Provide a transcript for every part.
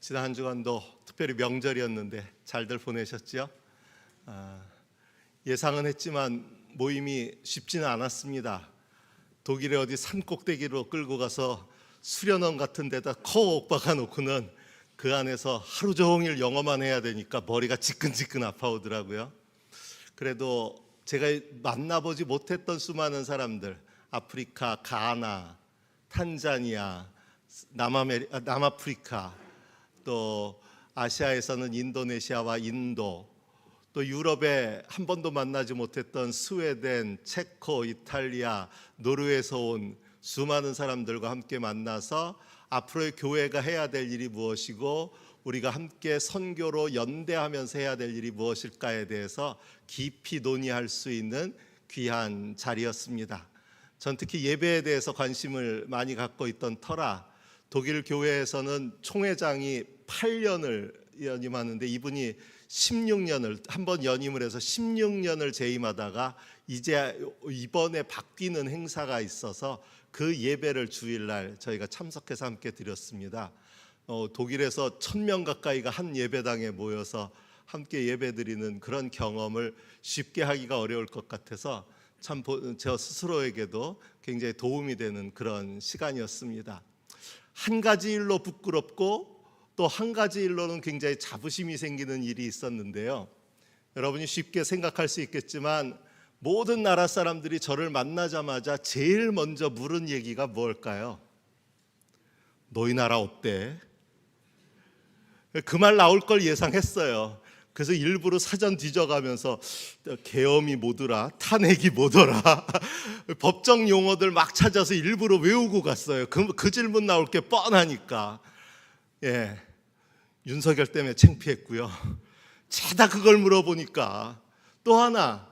지난 한 주간도 특별히 명절이었는데 잘들 보내셨죠? 예상은 했지만 모임이 쉽지는 않았습니다. 독일의 어디 산 꼭대기로 끌고 가서 수련원 같은 데다 콕 박아놓고는 그 안에서 하루 종일 영어만 해야 되니까 머리가 지끈지끈 아파오더라고요. 그래도 제가 만나보지 못했던 수많은 사람들, 아프리카, 가나, 탄자니아, 남아프리카, 또 아시아에서는 인도네시아와 인도, 또 유럽에 한 번도 만나지 못했던 스웨덴, 체코, 이탈리아, 노르웨이에서 온 수많은 사람들과 함께 만나서 앞으로의 교회가 해야 될 일이 무엇이고 우리가 함께 선교로 연대하면서 해야 될 일이 무엇일까에 대해서 깊이 논의할 수 있는 귀한 자리였습니다. 전 특히 예배에 대해서 관심을 많이 갖고 있던 터라 독일 교회에서는 총회장이 8년을 연임하는데 이분이 16년을 한 번 연임을 해서 16년을 재임하다가 이제 이번에 바뀌는 행사가 있어서 그 예배를 주일날 저희가 참석해서 함께 드렸습니다. 독일에서 1000명 가까이가 한 예배당에 모여서 함께 예배드리는 그런 경험을 쉽게 하기가 어려울 것 같아서 참 저 스스로에게도 굉장히 도움이 되는 그런 시간이었습니다. 한 가지 일로 부끄럽고 또 한 가지 일로는 굉장히 자부심이 생기는 일이 있었는데요. 여러분이 쉽게 생각할 수 있겠지만 모든 나라 사람들이 저를 만나자마자 제일 먼저 물은 얘기가 뭘까요? 너희 나라 어때? 그 말 나올 걸 예상했어요. 그래서 일부러 사전 뒤져가면서 계엄이 뭐더라, 탄핵이 뭐더라, 법정 용어들 막 찾아서 일부러 외우고 갔어요. 그 질문 나올 게 뻔하니까. 윤석열 때문에 창피했고요. 죄다 그걸 물어보니까. 또 하나,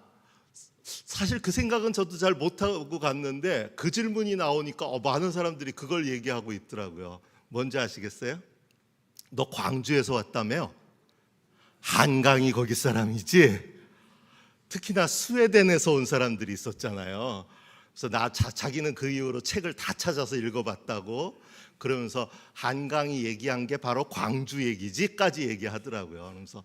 사실 그 생각은 저도 잘 못하고 갔는데 그 질문이 나오니까 많은 사람들이 그걸 얘기하고 있더라고요. 뭔지 아시겠어요? 너 광주에서 왔다며? 한강이 거기 사람이지? 특히나 스웨덴에서 온 사람들이 있었잖아요. 그래서 자기는 그 이후로 책을 다 찾아서 읽어봤다고 그러면서 한강이 얘기한 게 바로 광주 얘기지까지 얘기하더라고요. 그래서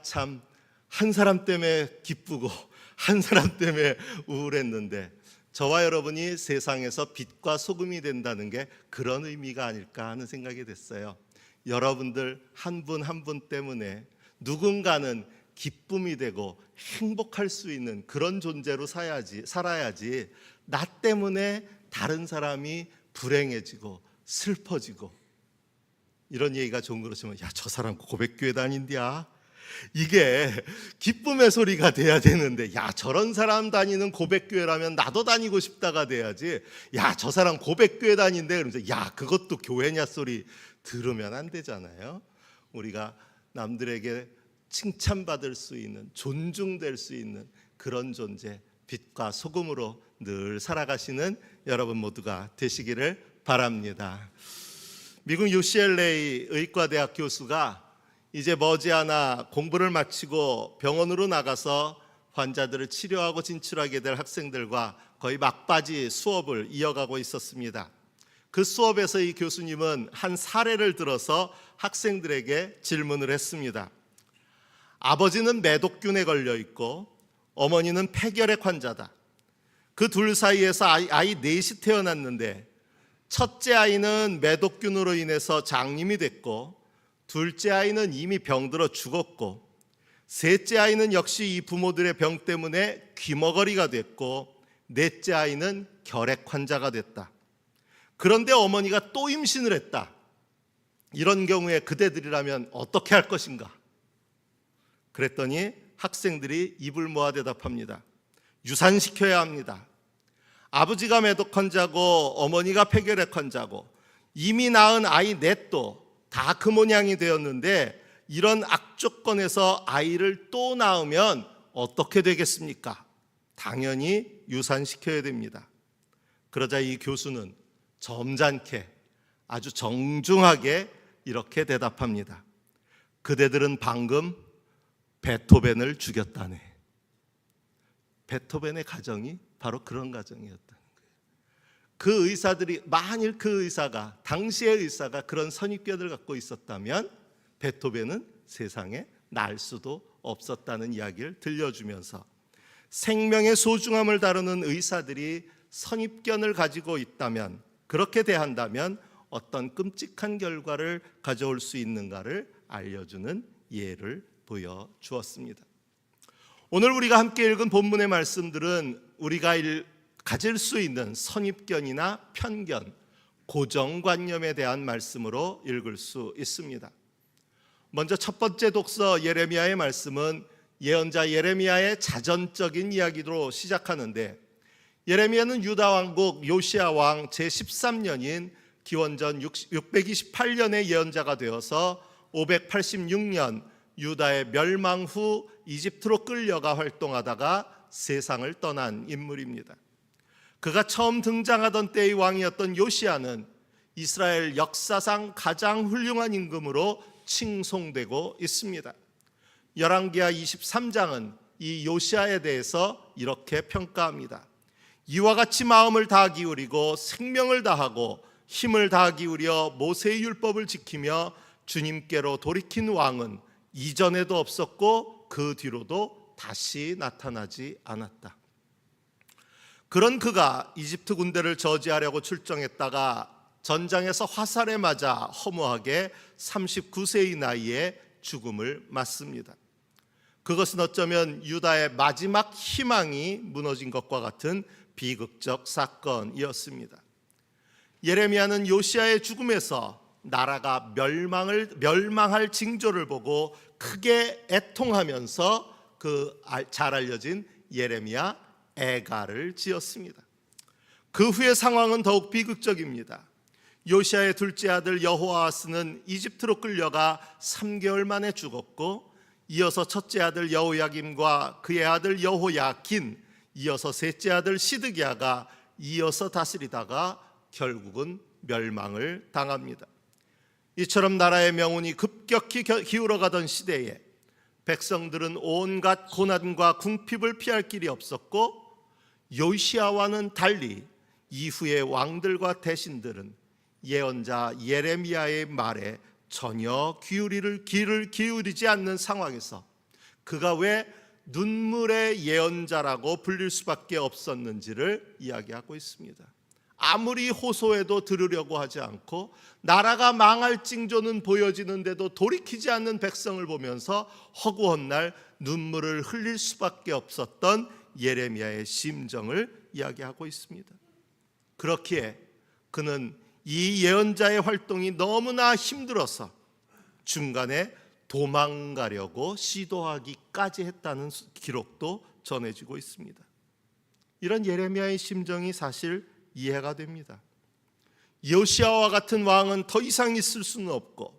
참 한 사람 때문에 기쁘고 한 사람 때문에 우울했는데 저와 여러분이 세상에서 빛과 소금이 된다는 게 그런 의미가 아닐까 하는 생각이 됐어요. 여러분들 한 분 한 분 때문에 누군가는 기쁨이 되고 행복할 수 있는 그런 존재로 살아야지 나 때문에 다른 사람이 불행해지고 슬퍼지고 이런 얘기가 좀 그렇지만 야, 저 사람 고백교회 다닌디야, 이게 기쁨의 소리가 돼야 되는데 야, 저런 사람 다니는 고백교회라면 나도 다니고 싶다가 돼야지 야, 저 사람 고백교회 다닌대 그러면서 야, 그것도 교회냐 소리 들으면 안 되잖아요. 우리가 남들에게 칭찬받을 수 있는, 존중될 수 있는 그런 존재, 빛과 소금으로 늘 살아가시는 여러분 모두가 되시기를 바랍니다. 미국 UCLA 의과대학 교수가 이제 머지않아 공부를 마치고 병원으로 나가서 환자들을 치료하고 진출하게 될 학생들과 거의 막바지 수업을 이어가고 있었습니다. 그 수업에서 이 교수님은 한 사례를 들어서 학생들에게 질문을 했습니다. 아버지는 매독균에 걸려 있고 어머니는 폐결핵 환자다. 그 둘 사이에서 아이 넷이 태어났는데 첫째 아이는 매독균으로 인해서 장님이 됐고 둘째 아이는 이미 병들어 죽었고 셋째 아이는 역시 이 부모들의 병 때문에 귀머거리가 됐고 넷째 아이는 결핵 환자가 됐다. 그런데 어머니가 또 임신을 했다. 이런 경우에 그대들이라면 어떻게 할 것인가? 그랬더니 학생들이 입을 모아 대답합니다. 유산시켜야 합니다. 아버지가 매독 환자고 어머니가 폐결핵 환자고 이미 낳은 아이 넷도 다 그 모양이 되었는데 이런 악조건에서 아이를 또 낳으면 어떻게 되겠습니까? 당연히 유산시켜야 됩니다. 그러자 이 교수는 점잖게 아주 정중하게 이렇게 대답합니다. 그대들은 방금 베토벤을 죽였다네. 베토벤의 가정이 바로 그런 가정이었다는 거예요. 그 의사들이 만일 그 의사가 당시의 의사가 그런 선입견을 갖고 있었다면 베토벤은 세상에 날 수도 없었다는 이야기를 들려주면서 생명의 소중함을 다루는 의사들이 선입견을 가지고 있다면, 그렇게 대한다면 어떤 끔찍한 결과를 가져올 수 있는가를 알려주는 예를 보여주었습니다. 오늘 우리가 함께 읽은 본문의 말씀들은 우리가 가질 수 있는 선입견이나 편견, 고정관념에 대한 말씀으로 읽을 수 있습니다. 먼저 첫 번째 독서 예레미야의 말씀은 예언자 예레미야의 자전적인 이야기로 시작하는데, 예레미야는 유다 왕국 요시야 왕 제13년인 기원전 628년의 예언자가 되어서 586년 유다의 멸망 후 이집트로 끌려가 활동하다가 세상을 떠난 인물입니다. 그가 처음 등장하던 때의 왕이었던 요시야는 이스라엘 역사상 가장 훌륭한 임금으로 칭송되고 있습니다. 열왕기하 23장은 이 요시야에 대해서 이렇게 평가합니다. 이와 같이 마음을 다 기울이고 생명을 다하고 힘을 다 기울여 모세의 율법을 지키며 주님께로 돌이킨 왕은 이전에도 없었고 그 뒤로도 다시 나타나지 않았다. 그런 그가 이집트 군대를 저지하려고 출정했다가 전장에서 화살에 맞아 허무하게 39세의 나이에 죽음을 맞습니다. 그것은 어쩌면 유다의 마지막 희망이 무너진 것과 같은 비극적 사건이었습니다. 예레미야는 요시야의 죽음에서 나라가 멸망할 징조를 보고 크게 애통하면서 그 잘 알려진 예레미야 애가를 지었습니다. 그 후의 상황은 더욱 비극적입니다. 요시야의 둘째 아들 여호아하스는 이집트로 끌려가 3개월 만에 죽었고, 이어서 첫째 아들 여호야김과 그의 아들 여호야긴, 이어서 셋째 아들 시드기야가 이어서 다스리다가 결국은 멸망을 당합니다. 이처럼 나라의 명운이 급격히 기울어가던 시대에 백성들은 온갖 고난과 궁핍을 피할 길이 없었고, 요시야와는 달리 이후의 왕들과 대신들은 예언자 예레미야의 말에 전혀 귀를 기울이지 않는 상황에서 그가 왜 눈물의 예언자라고 불릴 수밖에 없었는지를 이야기하고 있습니다. 아무리 호소해도 들으려고 하지 않고 나라가 망할 징조는 보여지는데도 돌이키지 않는 백성을 보면서 허구한 날 눈물을 흘릴 수밖에 없었던 예레미야의 심정을 이야기하고 있습니다. 그렇기에 그는 이 예언자의 활동이 너무나 힘들어서 중간에 도망가려고 시도하기까지 했다는 기록도 전해지고 있습니다. 이런 예레미야의 심정이 사실 이해가 됩니다. 요시야와 같은 왕은 더 이상 있을 수는 없고,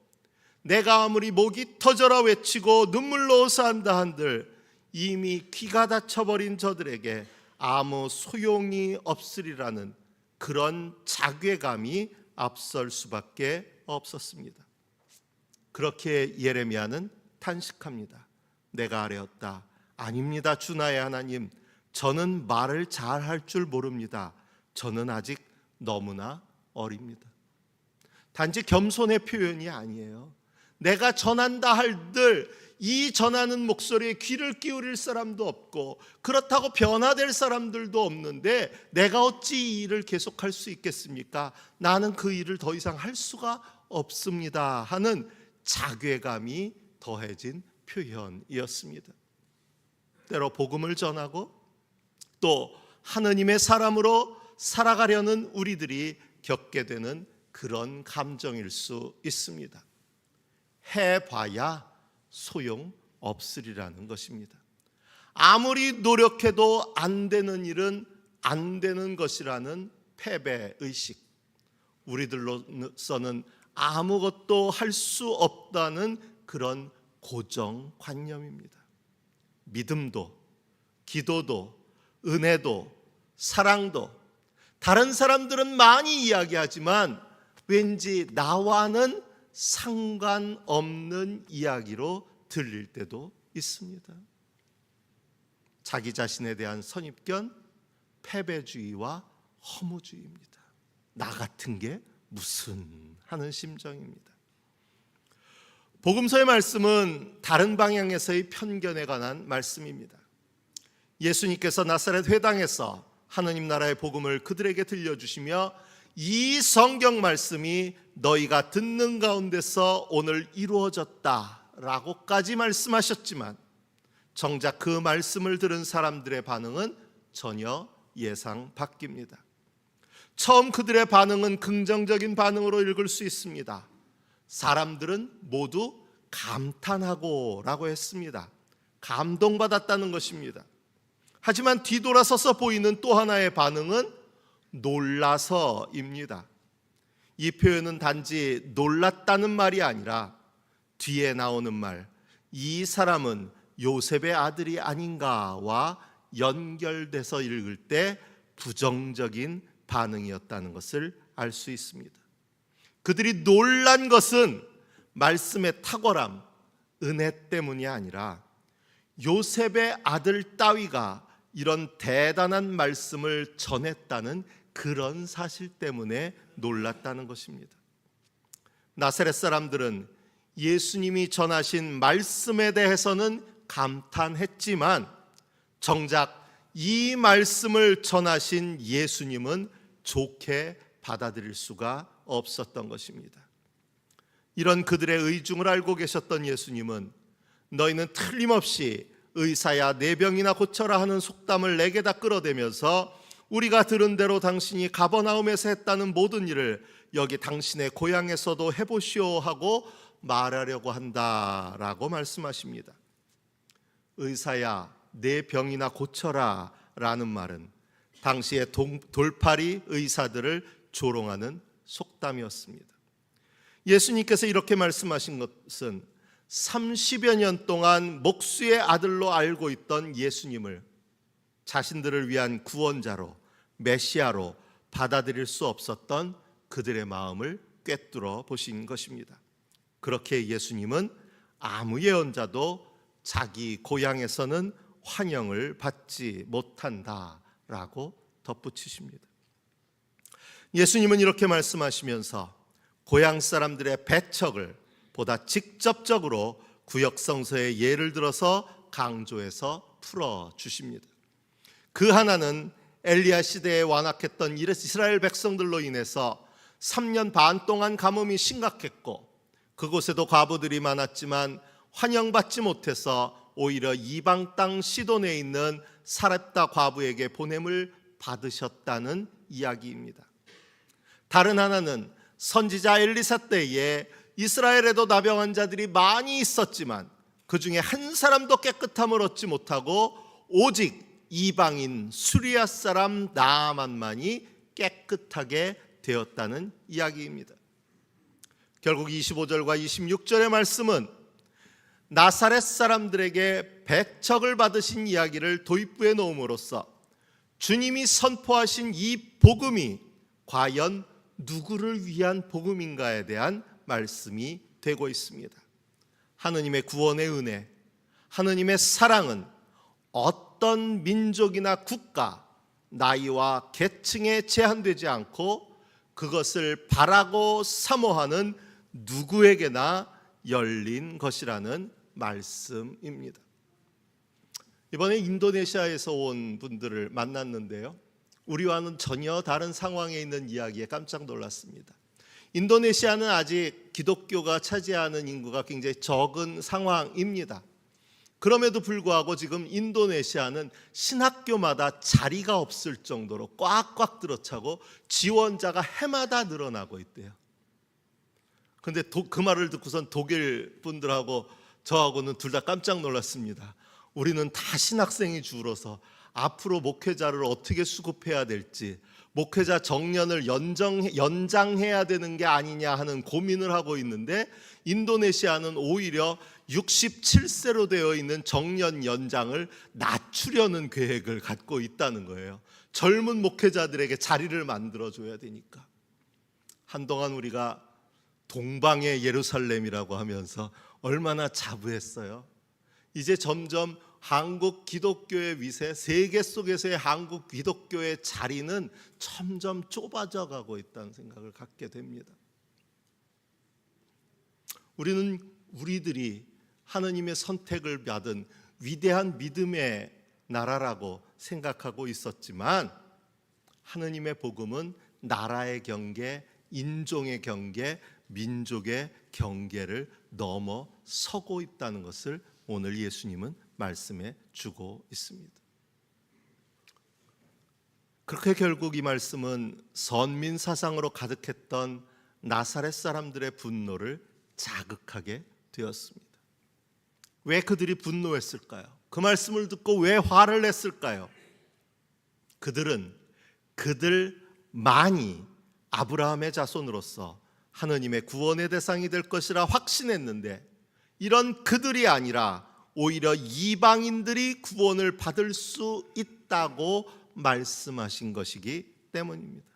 내가 아무리 목이 터져라 외치고 눈물로 호소한다 한들 이미 귀가 닫혀버린 저들에게 아무 소용이 없으리라는 그런 자괴감이 앞설 수밖에 없었습니다. 그렇게 예레미야는 탄식합니다. 내가 아뢰었다. 아닙니다, 주 나의 하나님. 저는 말을 잘 할 줄 모릅니다. 저는 아직 너무나 어립니다. 단지 겸손의 표현이 아니에요. 내가 전한다 할들 이 전하는 목소리에 귀를 기울일 사람도 없고, 그렇다고 변화될 사람들도 없는데 내가 어찌 이 일을 계속할 수 있겠습니까? 나는 그 일을 더 이상 할 수가 없습니다 하는 자괴감이 더해진 표현이었습니다. 때로 복음을 전하고 또 하느님의 사람으로 살아가려는 우리들이 겪게 되는 그런 감정일 수 있습니다. 해봐야 소용없으리라는 것입니다. 아무리 노력해도 안 되는 일은 안 되는 것이라는 패배의식, 우리들로서는 아무것도 할 수 없다는 그런 고정관념입니다. 믿음도, 기도도, 은혜도, 사랑도 다른 사람들은 많이 이야기하지만 왠지 나와는 상관없는 이야기로 들릴 때도 있습니다. 자기 자신에 대한 선입견, 패배주의와 허무주의입니다. 나 같은 게 무슨 하는 심정입니다. 복음서의 말씀은 다른 방향에서의 편견에 관한 말씀입니다. 예수님께서 나사렛 회당에서 하느님 나라의 복음을 그들에게 들려주시며 이 성경 말씀이 너희가 듣는 가운데서 오늘 이루어졌다라고까지 말씀하셨지만 정작 그 말씀을 들은 사람들의 반응은 전혀 예상 밖입니다. 처음 그들의 반응은 긍정적인 반응으로 읽을 수 있습니다. 사람들은 모두 감탄하고 라고 했습니다. 감동받았다는 것입니다. 하지만 뒤돌아서서 보이는 또 하나의 반응은 놀라서입니다. 이 표현은 단지 놀랐다는 말이 아니라 뒤에 나오는 말, 이 사람은 요셉의 아들이 아닌가와 연결돼서 읽을 때 부정적인 반응이었다는 것을 알 수 있습니다. 그들이 놀란 것은 말씀의 탁월함, 은혜 때문이 아니라 요셉의 아들 다윗가 이런 대단한 말씀을 전했다는 그런 사실 때문에 놀랐다는 것입니다. 나사렛 사람들은 예수님이 전하신 말씀에 대해서는 감탄했지만 정작 이 말씀을 전하신 예수님은 좋게 받아들일 수가 없었던 것입니다. 이런 그들의 의중을 알고 계셨던 예수님은 너희는 틀림없이 의사야 내 병이나 고쳐라 하는 속담을 내게다 끌어대면서 우리가 들은 대로 당신이 가버나움에서 했다는 모든 일을 여기 당신의 고향에서도 해보시오 하고 말하려고 한다라고 말씀하십니다. 의사야 내 병이나 고쳐라 라는 말은 당시의 돌팔이 의사들을 조롱하는 속담이었습니다. 예수님께서 이렇게 말씀하신 것은 30여 년 동안 목수의 아들로 알고 있던 예수님을 자신들을 위한 구원자로, 메시아로 받아들일 수 없었던 그들의 마음을 꿰뚫어 보신 것입니다. 그렇게 예수님은 아무 예언자도 자기 고향에서는 환영을 받지 못한다라고 덧붙이십니다. 예수님은 이렇게 말씀하시면서 고향 사람들의 배척을 보다 직접적으로 구역 성서의 예를 들어서 강조해서 풀어주십니다. 그 하나는 엘리야 시대에 완악했던 이스라엘 백성들로 인해서 3년 반 동안 가뭄이 심각했고 그곳에도 과부들이 많았지만 환영받지 못해서 오히려 이방 땅 시돈에 있는 사렙다 과부에게 보냄을 받으셨다는 이야기입니다. 다른 하나는 선지자 엘리사 때에 이스라엘에도 나병 환자들이 많이 있었지만 그 중에 한 사람도 깨끗함을 얻지 못하고 오직 이방인 수리아 사람 나아만만이 깨끗하게 되었다는 이야기입니다. 결국 25절과 26절의 말씀은 나사렛 사람들에게 배척을 받으신 이야기를 도입부에 놓음으로써 주님이 선포하신 이 복음이 과연 누구를 위한 복음인가에 대한 말씀이 되고 있습니다. 하느님의 구원의 은혜, 하느님의 사랑은 어떤 민족이나 국가, 나이와 계층에 제한되지 않고 그것을 바라고 사모하는 누구에게나 열린 것이라는 말씀입니다. 이번에 인도네시아에서 온 분들을 만났는데요, 우리와는 전혀 다른 상황에 있는 이야기에 깜짝 놀랐습니다. 인도네시아는 아직 기독교가 차지하는 인구가 굉장히 적은 상황입니다. 그럼에도 불구하고 지금 인도네시아는 신학교마다 자리가 없을 정도로 꽉꽉 들어차고 지원자가 해마다 늘어나고 있대요. 근데 그 말을 듣고선 독일 분들하고 저하고는 둘 다 깜짝 놀랐습니다. 우리는 다 신학생이 줄어서 앞으로 목회자를 어떻게 수급해야 될지, 목회자 정년을 연장해야 되는 게 아니냐 하는 고민을 하고 있는데 인도네시아는 오히려 67세로 되어 있는 정년 연장을 낮추려는 계획을 갖고 있다는 거예요. 젊은 목회자들에게 자리를 만들어줘야 되니까. 한동안 우리가 동방의 예루살렘이라고 하면서 얼마나 자부했어요. 이제 점점 한국 기독교의 위세, 세계 속에서의 한국 기독교의 자리는 점점 좁아져 가고 있다는 생각을 갖게 됩니다. 우리는 우리들이 하느님의 선택을 받은 위대한 믿음의 나라라고 생각하고 있었지만, 하느님의 복음은 나라의 경계, 인종의 경계, 민족의 경계를 넘어서고 있다는 것을 오늘 예수님은 말씀해 주고 있습니다. 그렇게 결국 이 말씀은 선민 사상으로 가득했던 나사렛 사람들의 분노를 자극하게 되었습니다. 왜 그들이 분노했을까요? 그 말씀을 듣고 왜 화를 냈을까요? 그들은 그들만이 아브라함의 자손으로서 하느님의 구원의 대상이 될 것이라 확신했는데, 이런 그들이 아니라 오히려 이방인들이 구원을 받을 수 있다고 말씀하신 것이기 때문입니다.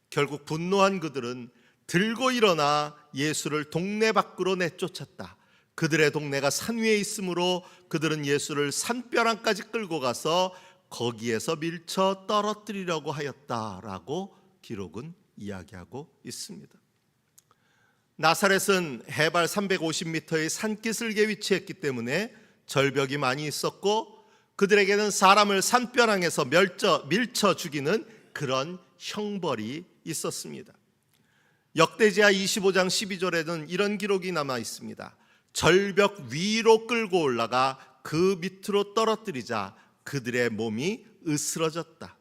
결국 분노한 그들은 들고 일어나 예수를 동네 밖으로 내쫓았다. 그들의 동네가 산 위에 있으므로 그들은 예수를 산벼랑까지 끌고 가서 거기에서 밀쳐 떨어뜨리려고 하였다라고 기록은 이야기하고 있습니다. 나사렛은 해발 350m의 산기슭에 위치했기 때문에 절벽이 많이 있었고, 그들에게는 사람을 산벼랑에서 밀쳐 죽이는 그런 형벌이 있었습니다. 역대지하 25장 12절에는 이런 기록이 남아 있습니다. 절벽 위로 끌고 올라가 그 밑으로 떨어뜨리자 그들의 몸이 으스러졌다.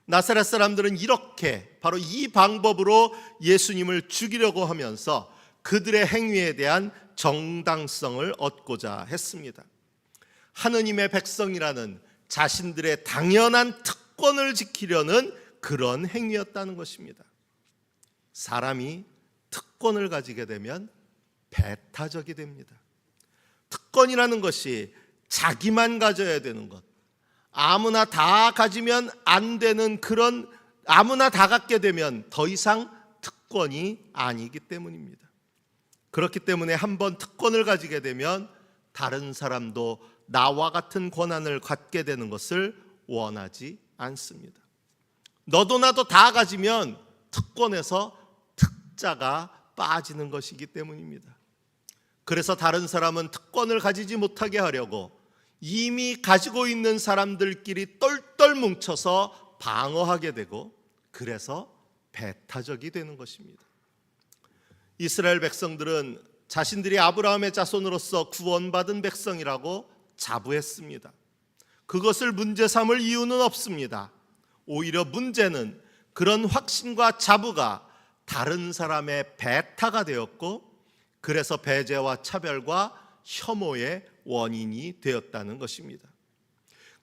나사렛 사람들은 이렇게 바로 이 방법으로 예수님을 죽이려고 하면서 그들의 행위에 대한 정당성을 얻고자 했습니다. 하느님의 백성이라는 자신들의 당연한 특권을 지키려는 그런 행위였다는 것입니다. 사람이 특권을 가지게 되면 배타적이 됩니다. 특권이라는 것이 자기만 가져야 되는 것, 아무나 다 가지면 안 되는 그런, 아무나 다 갖게 되면 더 이상 특권이 아니기 때문입니다. 그렇기 때문에 한번 특권을 가지게 되면 다른 사람도 나와 같은 권한을 갖게 되는 것을 원하지 않습니다. 너도 나도 다 가지면 특권에서 특자가 빠지는 것이기 때문입니다. 그래서 다른 사람은 특권을 가지지 못하게 하려고 이미 가지고 있는 사람들끼리 똘똘 뭉쳐서 방어하게 되고, 그래서 배타적이 되는 것입니다. 이스라엘 백성들은 자신들이 아브라함의 자손으로서 구원받은 백성이라고 자부했습니다. 그것을 문제 삼을 이유는 없습니다. 오히려 문제는 그런 확신과 자부가 다른 사람의 배타가 되었고, 그래서 배제와 차별과 혐오의 원인이 되었다는 것입니다.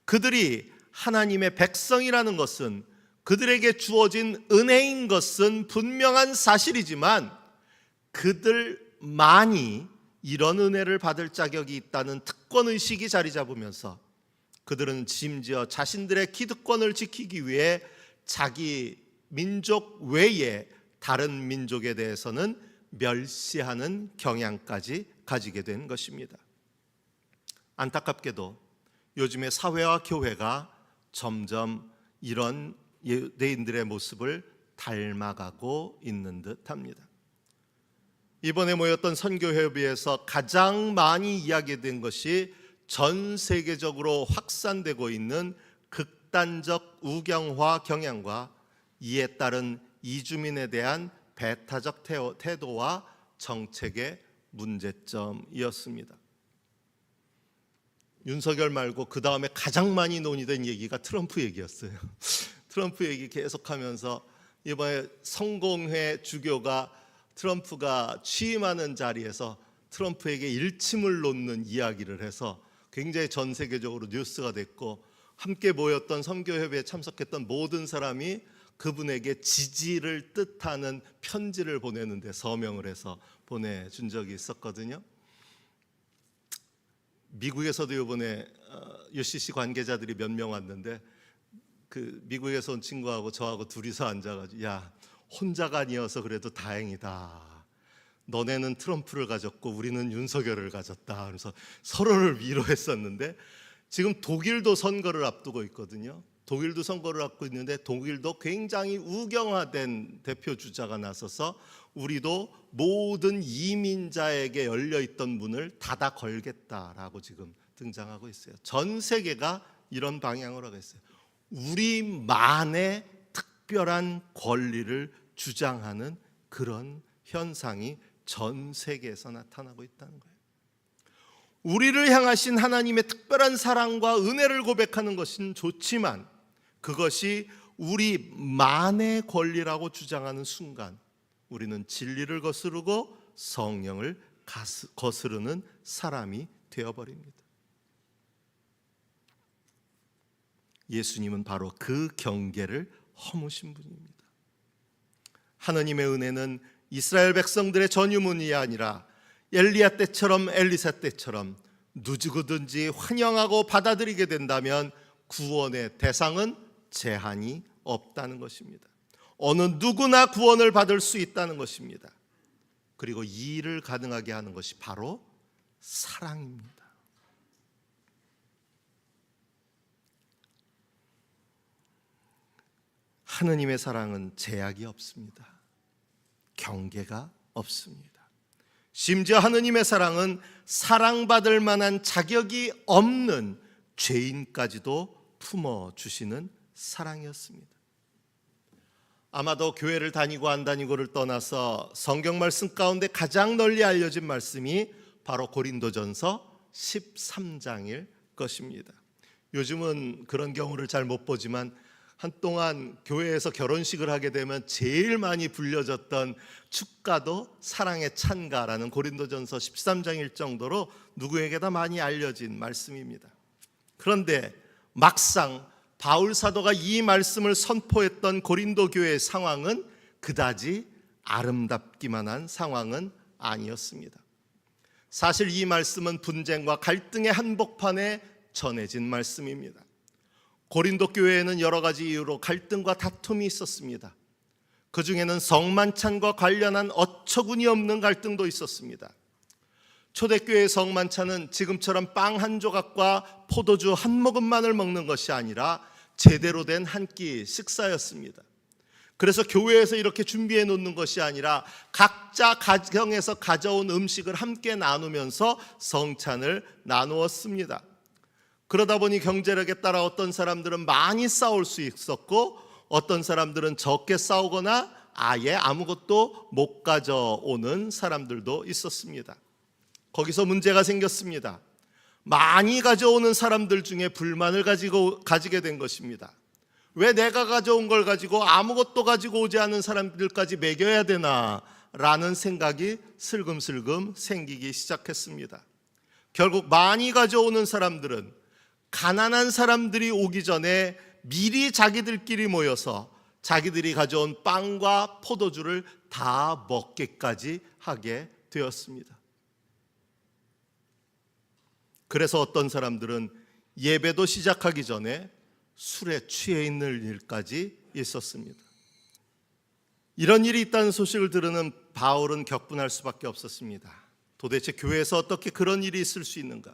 그들이 하나님의 백성이라는 것은, 그들에게 주어진 은혜인 것은 분명한 사실이지만, 그들만이 이런 은혜를 받을 자격이 있다는 특권의식이 자리 잡으면서 그들은 심지어 자신들의 기득권을 지키기 위해 자기 민족 외에 다른 민족에 대해서는 멸시하는 경향까지 가지게 된 것입니다. 안타깝게도 요즘의 사회와 교회가 점점 이런 유대인들의 모습을 닮아가고 있는 듯합니다. 이번에 모였던 선교협의회에서 가장 많이 이야기된 것이 전 세계적으로 확산되고 있는 극단적 우경화 경향과 이에 따른 이주민에 대한 배타적 태도와 정책의 문제점이었습니다. 윤석열 말고 그 다음에 가장 많이 논의된 얘기가 트럼프 얘기였어요. 트럼프 얘기 계속하면서 이번에 성공회 주교가 트럼프가 취임하는 자리에서 트럼프에게 일침을 놓는 이야기를 해서 굉장히 전 세계적으로 뉴스가 됐고, 함께 모였던 선교협의회에 참석했던 모든 사람이 그분에게 지지를 뜻하는 편지를 보내는데 서명을 해서 보내준 적이 있었거든요. 미국에서도 이번에 UCC 관계자들이 몇 명 왔는데, 그 미국에서 온 친구하고 저하고 둘이서 앉아가지고, 야, 혼자가 아니어서 그래도 다행이다. 너네는 트럼프를 가졌고 우리는 윤석열을 가졌다 하면서 서로를 위로했었는데, 지금 독일도 선거를 앞두고 있거든요. 독일도 선거를 앞두고 있는데 독일도 굉장히 우경화된 대표 주자가 나서서 우리도 모든 이민자에게 열려있던 문을 닫아 걸겠다라고 지금 등장하고 있어요. 전 세계가 이런 방향으로 하고 있어요. 우리만의 특별한 권리를 주장하는 그런 현상이 전 세계에서 나타나고 있다는 거예요. 우리를 향하신 하나님의 특별한 사랑과 은혜를 고백하는 것은 좋지만, 그것이 우리만의 권리라고 주장하는 순간 우리는 진리를 거스르고 성령을 거스르는 사람이 되어버립니다. 예수님은 바로 그 경계를 허무신 분입니다. 하나님의 은혜는 이스라엘 백성들의 전유문이 아니라 엘리야 때처럼 엘리사 때처럼 누구든지 환영하고 받아들이게 된다면 구원의 대상은 제한이 없다는 것입니다. 어느 누구나 구원을 받을 수 있다는 것입니다. 그리고 이 일을 가능하게 하는 것이 바로 사랑입니다. 하느님의 사랑은 제약이 없습니다. 경계가 없습니다. 심지어 하느님의 사랑은 사랑받을 만한 자격이 없는 죄인까지도 품어주시는 사랑이었습니다. 아마도 교회를 다니고 안 다니고를 떠나서 성경 말씀 가운데 가장 널리 알려진 말씀이 바로 고린도전서 13장일 것입니다. 요즘은 그런 경우를 잘 못 보지만 한동안 교회에서 결혼식을 하게 되면 제일 많이 불려졌던 축가도 사랑의 찬가라는 고린도전서 13장일 정도로 누구에게나 많이 알려진 말씀입니다. 그런데 막상 바울 사도가 이 말씀을 선포했던 고린도 교회의 상황은 그다지 아름답기만 한 상황은 아니었습니다. 사실 이 말씀은 분쟁과 갈등의 한복판에 전해진 말씀입니다. 고린도 교회에는 여러 가지 이유로 갈등과 다툼이 있었습니다. 그 중에는 성만찬과 관련한 어처구니 없는 갈등도 있었습니다. 초대교회의 성만찬은 지금처럼 빵 한 조각과 포도주 한 모금만을 먹는 것이 아니라 제대로 된 한 끼 식사였습니다. 그래서 교회에서 이렇게 준비해 놓는 것이 아니라 각자 가정에서 가져온 음식을 함께 나누면서 성찬을 나누었습니다. 그러다 보니 경제력에 따라 어떤 사람들은 많이 싸울 수 있었고, 어떤 사람들은 적게 싸우거나 아예 아무것도 못 가져오는 사람들도 있었습니다. 거기서 문제가 생겼습니다. 많이 가져오는 사람들 중에 불만을 가지게 된 것입니다. 왜 내가 가져온 걸 가지고 아무것도 가지고 오지 않은 사람들까지 먹여야 되나 라는 생각이 슬금슬금 생기기 시작했습니다. 결국 많이 가져오는 사람들은 가난한 사람들이 오기 전에 미리 자기들끼리 모여서 자기들이 가져온 빵과 포도주를 다 먹기까지 하게 되었습니다. 그래서 어떤 사람들은 예배도 시작하기 전에 술에 취해 있는 일까지 있었습니다. 이런 일이 있다는 소식을 들으는 바울은 격분할 수밖에 없었습니다. 도대체 교회에서 어떻게 그런 일이 있을 수 있는가?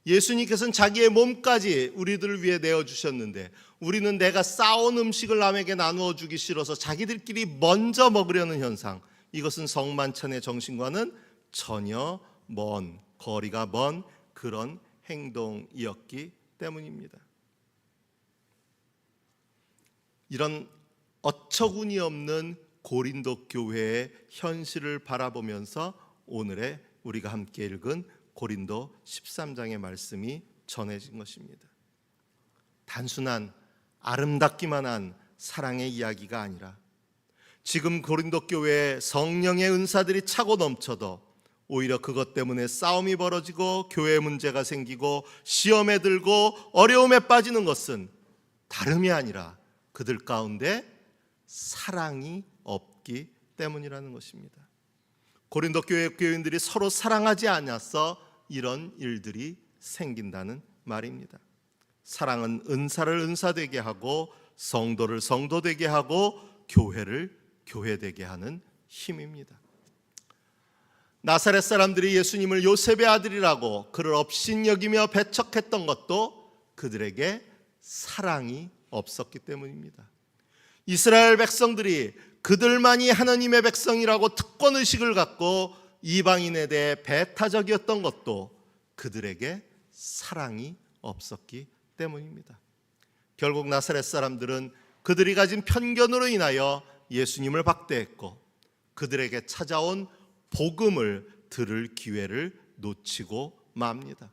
예수님께서는 자기의 몸까지 우리들을 위해 내어주셨는데 우리는 내가 싸온 음식을 남에게 나누어 주기 싫어서 자기들끼리 먼저 먹으려는 현상, 이것은 성만찬의 정신과는 전혀 거리가 먼 그런 행동이었기 때문입니다. 이런 어처구니 없는 고린도 교회의 현실을 바라보면서 오늘의 우리가 함께 읽은 고린도 13장의 말씀이 전해진 것입니다. 단순한 아름답기만 한 사랑의 이야기가 아니라 지금 고린도 교회에 성령의 은사들이 차고 넘쳐도 오히려 그것 때문에 싸움이 벌어지고 교회 문제가 생기고 시험에 들고 어려움에 빠지는 것은 다름이 아니라 그들 가운데 사랑이 없기 때문이라는 것입니다. 고린도 교회 교인들이 서로 사랑하지 않아서 이런 일들이 생긴다는 말입니다. 사랑은 은사를 은사되게 하고 성도를 성도되게 하고 교회를 교회되게 하는 힘입니다. 나사렛 사람들이 예수님을 요셉의 아들이라고 그를 업신여기며 배척했던 것도 그들에게 사랑이 없었기 때문입니다. 이스라엘 백성들이 그들만이 하나님의 백성이라고 특권의식을 갖고 이방인에 대해 배타적이었던 것도 그들에게 사랑이 없었기 때문입니다. 결국 나사렛 사람들은 그들이 가진 편견으로 인하여 예수님을 박대했고 그들에게 찾아온 복음을 들을 기회를 놓치고 맙니다.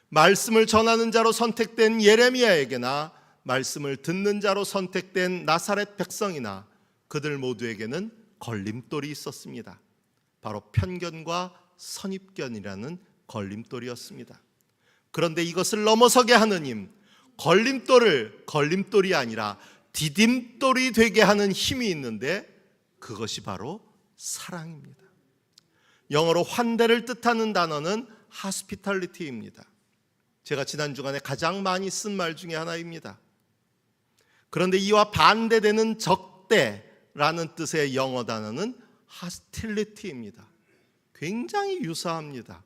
말씀을 전하는 자로 선택된 예레미야에게나 말씀을 듣는 자로 선택된 나사렛 백성이나 그들 모두에게는 걸림돌이 있었습니다. 바로 편견과 선입견이라는 걸림돌이었습니다. 그런데 이것을 넘어서게 하는 힘, 걸림돌을 걸림돌이 아니라 디딤돌이 되게 하는 힘이 있는데 그것이 바로 사랑입니다. 영어로 환대를 뜻하는 단어는 hospitality입니다. 제가 지난 주간에 가장 많이 쓴 말 중에 하나입니다. 그런데 이와 반대되는 적대라는 뜻의 영어 단어는 hostility입니다. 굉장히 유사합니다.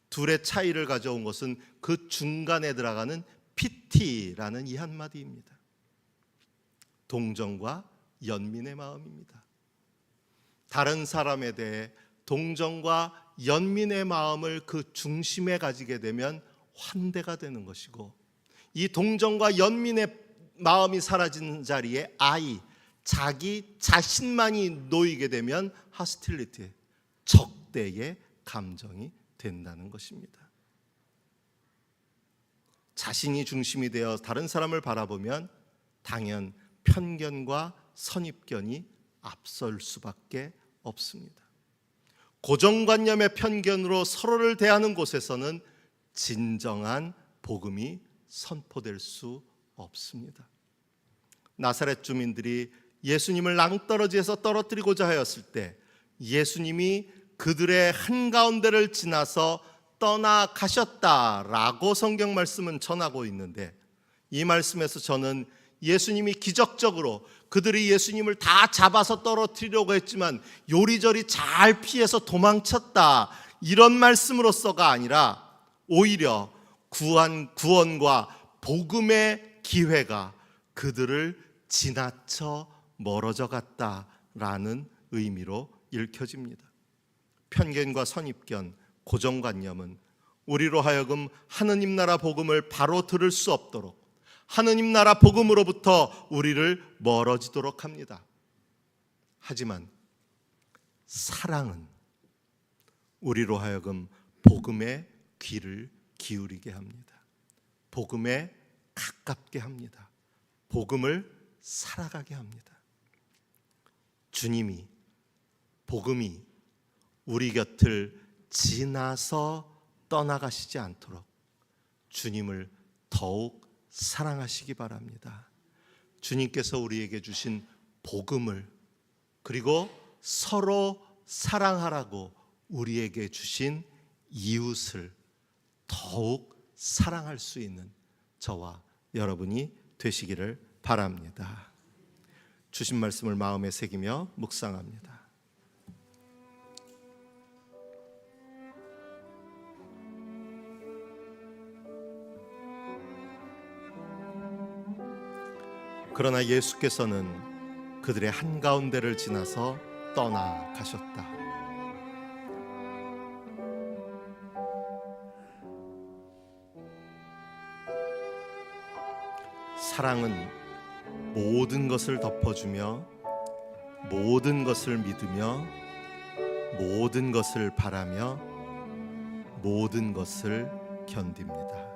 둘의 차이를 가져온 것은 그 중간에 들어가는 pity라는 이 한마디입니다. 동정과 연민의 마음입니다. 다른 사람에 대해 동정과 연민의 마음을 그 중심에 가지게 되면 환대가 되는 것이고, 이 동정과 연민의 마음이 사라진 자리에 자기 자신만이 놓이게 되면 hostility, 적대의 감정이 된다는 것입니다. 자신이 중심이 되어 다른 사람을 바라보면 당연 편견과 선입견이 앞설 수밖에 없습니다. 고정관념의 편견으로 서로를 대하는 곳에서는 진정한 복음이 선포될 수 없습니다. 나사렛 주민들이 예수님을 낭떠러지에서 떨어뜨리고자 하였을 때 예수님이 그들의 한가운데를 지나서 떠나가셨다라고 성경 말씀은 전하고 있는데, 이 말씀에서 저는 예수님이 기적적으로 그들이 예수님을 다 잡아서 떨어뜨리려고 했지만 요리조리 잘 피해서 도망쳤다, 이런 말씀으로서가 아니라 오히려 구원과 복음의 기회가 그들을 지나쳐 멀어져 갔다라는 의미로 읽혀집니다. 편견과 선입견, 고정관념은 우리로 하여금 하느님 나라 복음을 바로 들을 수 없도록, 하느님 나라 복음으로부터 우리를 멀어지도록 합니다. 하지만 사랑은 우리로 하여금 복음의 귀를 기울이게 합니다. 복음에 가깝게 합니다. 복음을 살아가게 합니다. 주님이, 복음이 우리 곁을 지나서 떠나가시지 않도록 주님을 더욱 사랑하시기 바랍니다. 주님께서 우리에게 주신 복음을, 그리고 서로 사랑하라고 우리에게 주신 이웃을 더욱 사랑할 수 있는 저와 여러분이 되시기를 바랍니다. 주신 말씀을 마음에 새기며 묵상합니다. 그러나 예수께서는 그들의 한가운데를 지나서 떠나가셨다. 사랑은 모든 것을 덮어주며 모든 것을 믿으며 모든 것을 바라며 모든 것을 견딥니다.